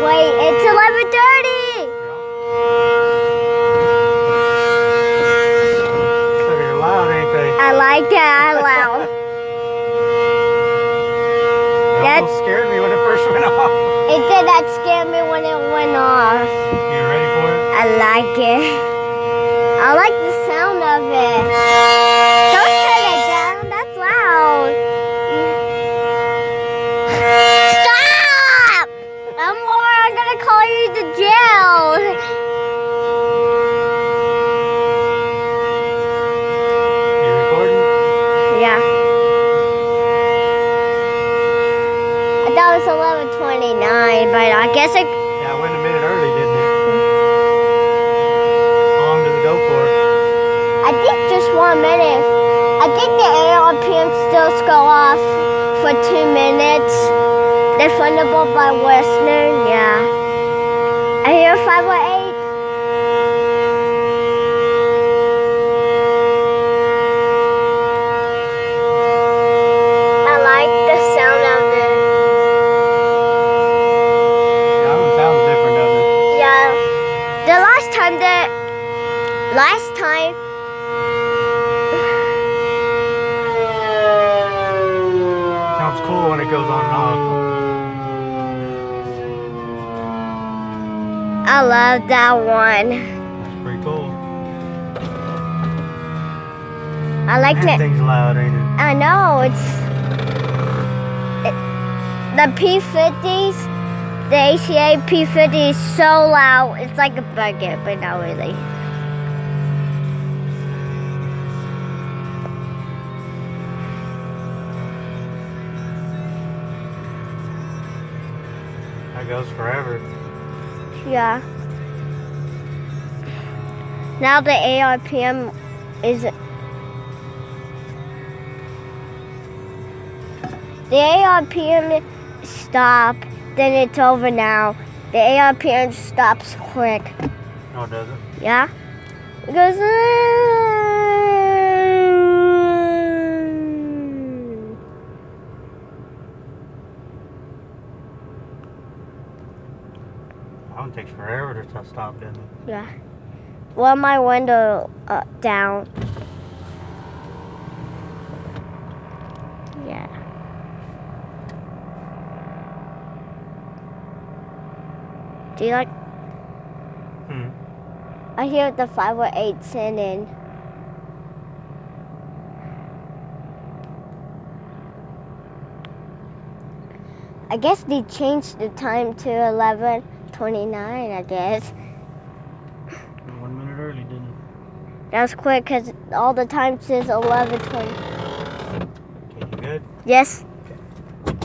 Wait, it's 11:30. They're loud, ain't they? I like that loud. It almost scared me when it first went off. It did not scare me when it went off. You ready for it? I like it. I like the sound of it. Don't turn it down. That's loud. Stop! I'm gonna call you to jail. You recording? Yeah. I thought it was 11:29, but I guess it. Yeah, it went a minute early, didn't it? How long does it go for? I think just 1 minute. I think the ARPM still go off for 2 minutes. They're fundable by Western, yeah. I hear 508. I like the sound of it. Yeah, that one sounds different, doesn't it? Yeah. The last time Sounds cool when it goes on and off. I love that one. That's pretty cool. I like That it. thing's loud, ain't it? I know, the P50s, the ACA P50 is so loud. It's like a bucket, but not really. That goes forever. Yeah. Now the ARPM is... The ARPM stop, then it's over now. The ARPM stops quick. Oh, does it? Yeah? It goes... That one takes forever to stop, doesn't it? Yeah. Well, my window down. Yeah. Do you like? I hear the 508 singing. I guess they changed the time to 11:29. I guess. 1 minute early, didn't it? That was quick because all the time says 11:20. Okay, you good? Yes.